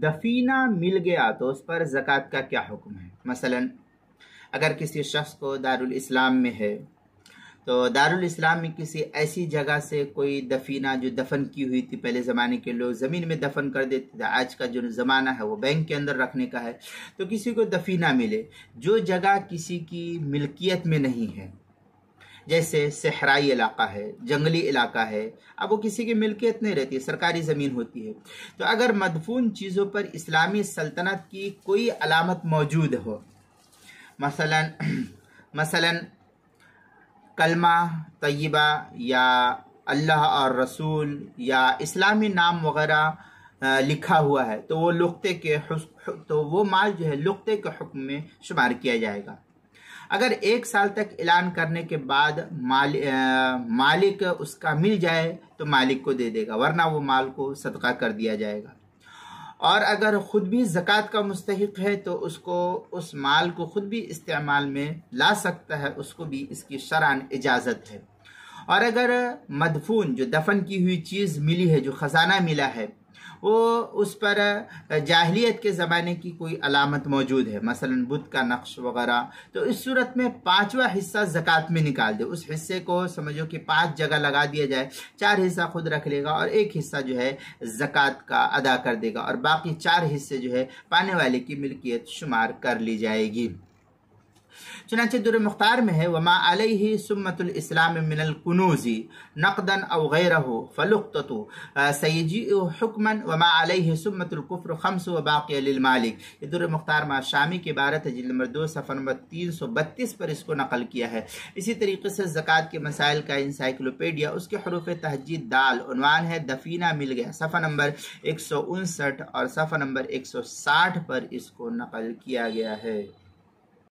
دفینہ مل گیا تو اس پر زکوٰۃ کا کیا حکم ہے؟ مثلا اگر کسی شخص کو دارالاسلام میں ہے تو دارالاسلام میں کسی ایسی جگہ سے کوئی دفینہ جو دفن کی ہوئی تھی، پہلے زمانے کے لوگ زمین میں دفن کر دیتے تھے، آج کا جو زمانہ ہے وہ بینک کے اندر رکھنے کا ہے، تو کسی کو دفینہ ملے جو جگہ کسی کی ملکیت میں نہیں ہے، جیسے صحرائی علاقہ ہے، جنگلی علاقہ ہے، اب وہ کسی کی ملکیت نہیں رہتی، سرکاری زمین ہوتی ہے، تو اگر مدفون چیزوں پر اسلامی سلطنت کی کوئی علامت موجود ہو، مثلا کلمہ طیبہ یا اللہ اور رسول یا اسلامی نام وغیرہ لکھا ہوا ہے، تو وہ وہ مال جو ہے لقطے کے حکم میں شمار کیا جائے گا۔ اگر 1 سال تک اعلان کرنے کے بعد مالک اس کا مل جائے تو مالک کو دے دے گا، ورنہ وہ مال کو صدقہ کر دیا جائے گا۔ اور اگر خود بھی زکوٰۃ کا مستحق ہے تو اس مال کو خود بھی استعمال میں لا سکتا ہے، اس کو بھی اس کی شرعاً اجازت ہے۔ اور اگر مدفون جو دفن کی ہوئی چیز ملی ہے، جو خزانہ ملا ہے، وہ اس پر جاہلیت کے زمانے کی کوئی علامت موجود ہے، مثلا بت کا نقش وغیرہ، تو اس صورت میں 5واں حصہ زکوٰۃ میں نکال دے، اس حصے کو سمجھو کہ 5 جگہ لگا دیا جائے، 4 حصہ خود رکھ لے گا اور 1 حصہ جو ہے زکوٰۃ کا ادا کر دے گا، اور باقی 4 حصے جو ہے پانے والے کی ملکیت شمار کر لی جائے گی۔ چنانچہ در مختار میں ہے وما علیہ سمت الاسلام من الکنوز نقدا او غیرہ فلقطۃ سیجیء حکما وما علیہ سمت الکفر 5 وباقی للمالک۔ یہ در مختار ما شامی کی عبارت ہے، جلد نمبر 2 صفحہ نمبر 332 پر اس کو نقل کیا ہے۔ اسی طریقے سے زکوٰۃ کے مسائل کا انسائکلوپیڈیا، اس کے حروف تہجید دال، عنوان ہے دفینہ مل گیا، صفحہ نمبر 159 اور صفحہ نمبر 160 پر اس کو نقل کیا گیا ہے۔